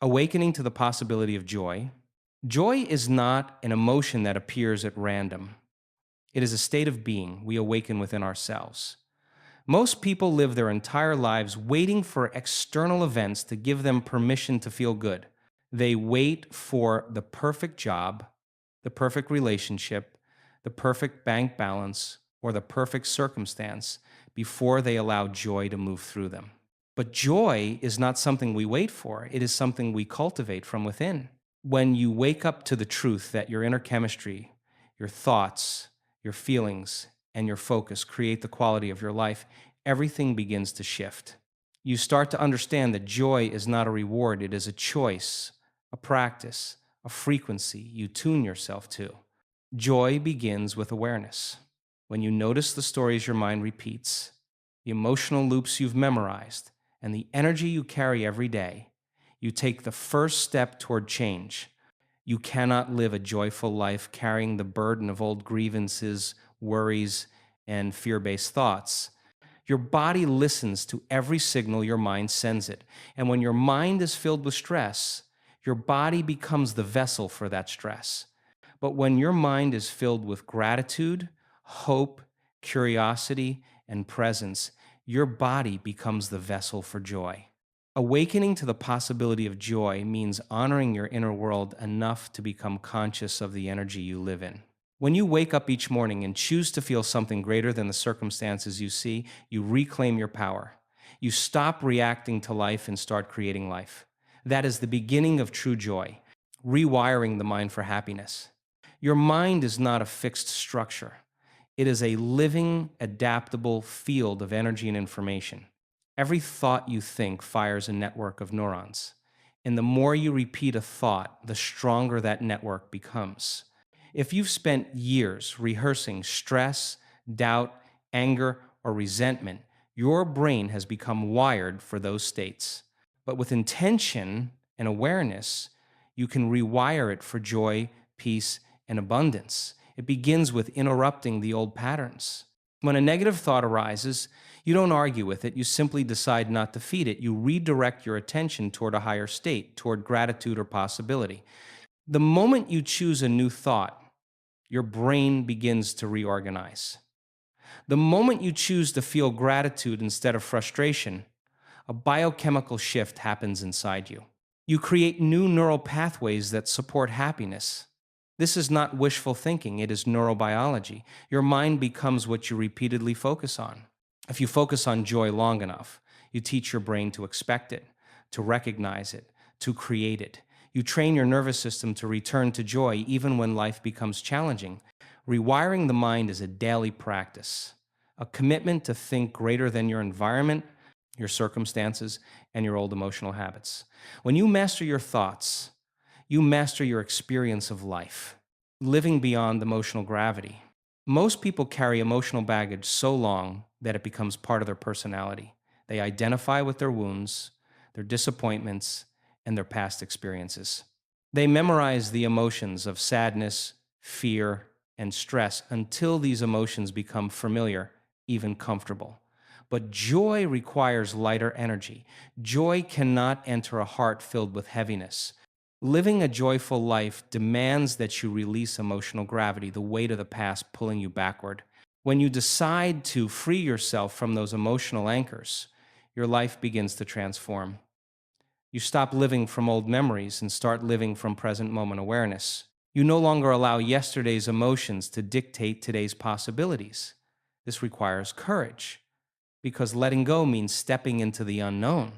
Awakening to the possibility of joy. Joy is not an emotion that appears at random. It is a state of being we awaken within ourselves. Most people live their entire lives waiting for external events to give them permission to feel good. They wait for the perfect job, the perfect relationship, the perfect bank balance, or the perfect circumstance before they allow joy to move through them. But joy is not something we wait for, it is something we cultivate from within. When you wake up to the truth that your inner chemistry, your thoughts, your feelings, and your focus create the quality of your life, everything begins to shift. You start to understand that joy is not a reward, it is a choice, a practice, a frequency you tune yourself to. Joy begins with awareness. When you notice the stories your mind repeats, the emotional loops you've memorized, and the energy you carry every day, you take the first step toward change. You cannot live a joyful life carrying the burden of old grievances, worries, and fear-based thoughts. Your body listens to every signal your mind sends it. And when your mind is filled with stress, your body becomes the vessel for that stress. But when your mind is filled with gratitude, hope, curiosity, and presence, your body becomes the vessel for joy. Awakening to the possibility of joy means honoring your inner world enough to become conscious of the energy you live in. When you wake up each morning and choose to feel something greater than the circumstances you see, you reclaim your power. You stop reacting to life and start creating life. That is the beginning of true joy, rewiring the mind for happiness. Your mind is not a fixed structure. It is a living, adaptable field of energy and information. Every thought you think fires a network of neurons. And the more you repeat a thought, the stronger that network becomes. If you've spent years rehearsing stress, doubt, anger, or resentment, your brain has become wired for those states. But with intention and awareness, you can rewire it for joy, peace, and abundance. It begins with interrupting the old patterns. When a negative thought arises, you don't argue with it, you simply decide not to feed it. You redirect your attention toward a higher state, toward gratitude or possibility. The moment you choose a new thought, your brain begins to reorganize. The moment you choose to feel gratitude instead of frustration, a biochemical shift happens inside you. You create new neural pathways that support happiness. This is not wishful thinking, it is neurobiology. Your mind becomes what you repeatedly focus on. If you focus on joy long enough, you teach your brain to expect it, to recognize it, to create it. You train your nervous system to return to joy even when life becomes challenging. Rewiring the mind is a daily practice, a commitment to think greater than your environment, your circumstances, and your old emotional habits. When you master your thoughts, you master your experience of life, living beyond emotional gravity. Most people carry emotional baggage so long that it becomes part of their personality. They identify with their wounds, their disappointments, and their past experiences. They memorize the emotions of sadness, fear, and stress until these emotions become familiar, even comfortable. But joy requires lighter energy. Joy cannot enter a heart filled with heaviness. Living a joyful life demands that you release emotional gravity, the weight of the past pulling you backward. When you decide to free yourself from those emotional anchors, your life begins to transform. You stop living from old memories and start living from present moment awareness. You no longer allow yesterday's emotions to dictate today's possibilities. This requires courage, because letting go means stepping into the unknown.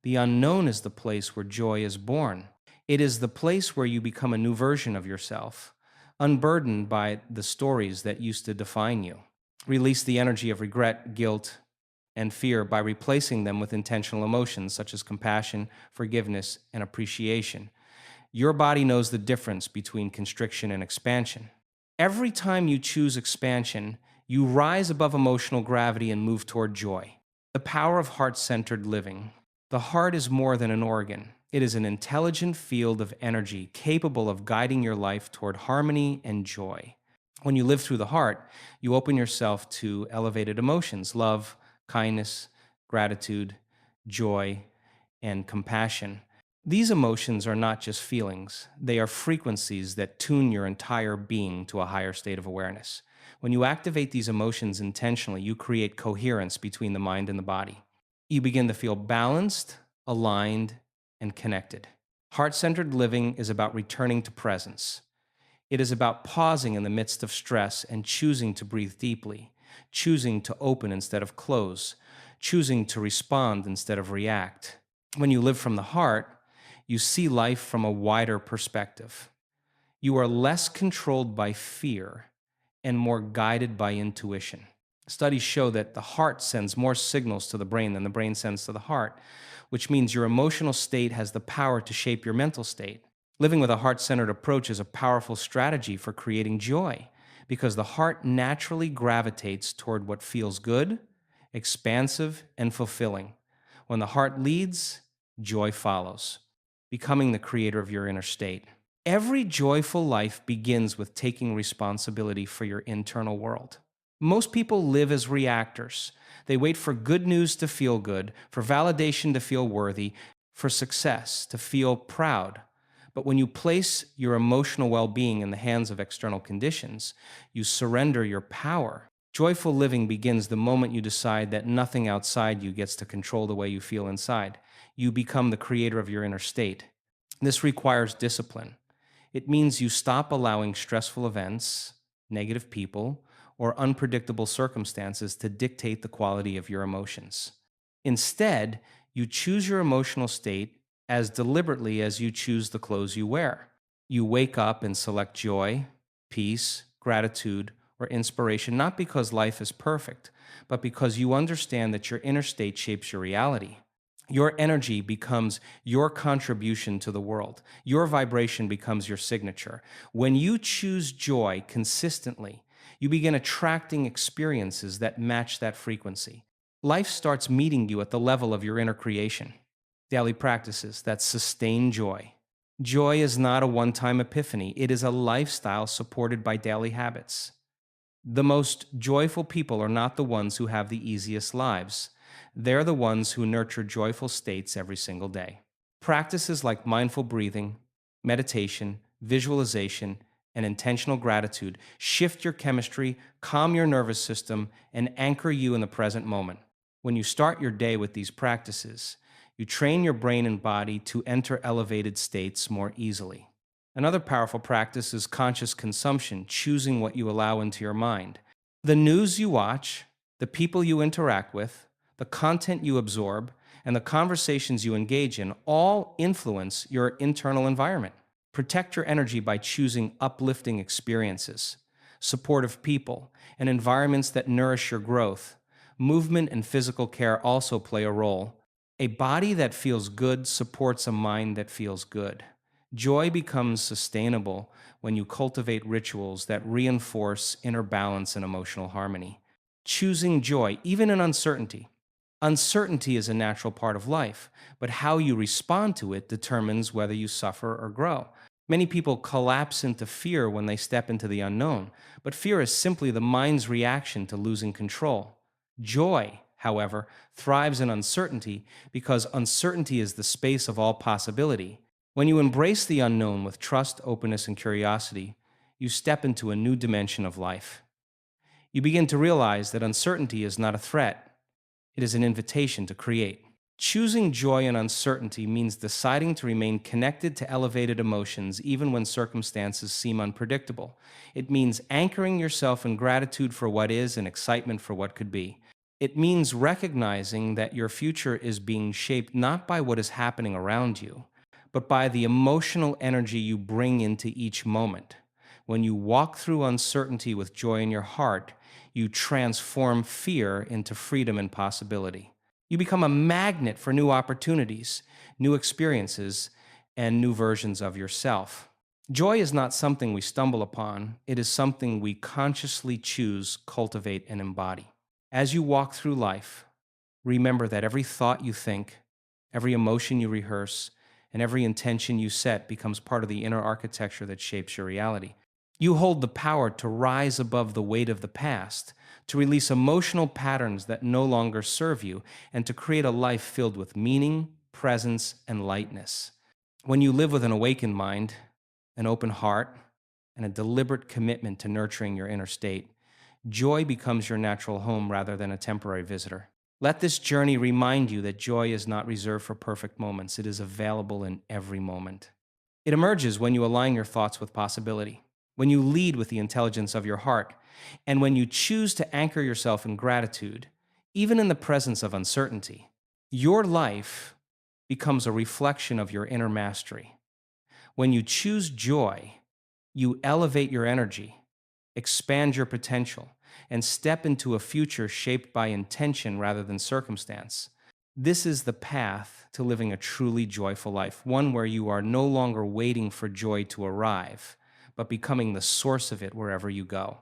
The unknown is the place where joy is born. It is the place where you become a new version of yourself, unburdened by the stories that used to define you. Release the energy of regret, guilt, and fear by replacing them with intentional emotions such as compassion, forgiveness, and appreciation. Your body knows the difference between constriction and expansion. Every time you choose expansion, you rise above emotional gravity and move toward joy. The power of heart-centered living. The heart is more than an organ. It is an intelligent field of energy capable of guiding your life toward harmony and joy. When you live through the heart, you open yourself to elevated emotions, love, kindness, gratitude, joy, and compassion. These emotions are not just feelings, they are frequencies that tune your entire being to a higher state of awareness. When you activate these emotions intentionally, you create coherence between the mind and the body. You begin to feel balanced, aligned, and connected. Heart centered living is about returning to presence. It is about pausing in the midst of stress and choosing to breathe deeply, choosing to open instead of close, choosing to respond instead of react. When you live from the heart, you see life from a wider perspective. You are less controlled by fear and more guided by intuition. Studies show that the heart sends more signals to the brain than the brain sends to the heart, which means your emotional state has the power to shape your mental state. Living with a heart centered approach is a powerful strategy for creating joy because the heart naturally gravitates toward what feels good, expansive, and fulfilling. When the heart leads, joy follows, becoming the creator of your inner state. Every joyful life begins with taking responsibility for your internal world. Most people live as reactors. They wait for good news to feel good, for validation to feel worthy, for success to feel proud. But when you place your emotional well being in the hands of external conditions, you surrender your power. Joyful living begins the moment you decide that nothing outside you gets to control the way you feel inside. You become the creator of your inner state. This requires discipline. It means you stop allowing stressful events, negative people, or unpredictable circumstances to dictate the quality of your emotions. Instead, you choose your emotional state as deliberately as you choose the clothes you wear. You wake up and select joy, peace, gratitude, or inspiration, not because life is perfect, but because you understand that your inner state shapes your reality. Your energy becomes your contribution to the world. Your vibration becomes your signature. When you choose joy consistently, you begin attracting experiences that match that frequency. Life starts meeting you at the level of your inner creation. Daily practices that sustain joy. Joy is not a one time epiphany, it is a lifestyle supported by daily habits. The most joyful people are not the ones who have the easiest lives. They're the ones who nurture joyful states every single day. Practices like mindful breathing, meditation, visualization, and intentional gratitude shift your chemistry, calm your nervous system, and anchor you in the present moment. When you start your day with these practices, you train your brain and body to enter elevated states more easily. Another powerful practice is conscious consumption, choosing what you allow into your mind. The news you watch, the people you interact with, the content you absorb, and the conversations you engage in all influence your internal environment. Protect your energy by choosing uplifting experiences, supportive people, and environments that nourish your growth. Movement and physical care also play a role. A body that feels good supports a mind that feels good. Joy becomes sustainable when you cultivate rituals that reinforce inner balance and emotional harmony. Choosing joy, even in uncertainty. Uncertainty is a natural part of life, but how you respond to it determines whether you suffer or grow. Many people collapse into fear when they step into the unknown, but fear is simply the mind's reaction to losing control. Joy, however, thrives in uncertainty because uncertainty is the space of all possibility. When you embrace the unknown with trust, openness, and curiosity, you step into a new dimension of life. You begin to realize that uncertainty is not a threat, it is an invitation to create. Choosing joy in uncertainty means deciding to remain connected to elevated emotions even when circumstances seem unpredictable. It means anchoring yourself in gratitude for what is and excitement for what could be. It means recognizing that your future is being shaped not by what is happening around you, but by the emotional energy you bring into each moment. When you walk through uncertainty with joy in your heart, you transform fear into freedom and possibility. You become a magnet for new opportunities, new experiences, and new versions of yourself. Joy is not something we stumble upon, it is something we consciously choose, cultivate, and embody. As you walk through life, remember that every thought you think, every emotion you rehearse, and every intention you set becomes part of the inner architecture that shapes your reality. You hold the power to rise above the weight of the past, to release emotional patterns that no longer serve you, and to create a life filled with meaning, presence, and lightness. When you live with an awakened mind, an open heart, and a deliberate commitment to nurturing your inner state, joy becomes your natural home rather than a temporary visitor. Let this journey remind you that joy is not reserved for perfect moments, it is available in every moment. It emerges when you align your thoughts with possibility, when you lead with the intelligence of your heart, and when you choose to anchor yourself in gratitude, even in the presence of uncertainty. Your life becomes a reflection of your inner mastery. When you choose joy, you elevate your energy, expand your potential, and step into a future shaped by intention rather than circumstance. This is the path to living a truly joyful life, one where you are no longer waiting for joy to arrive, but becoming the source of it wherever you go.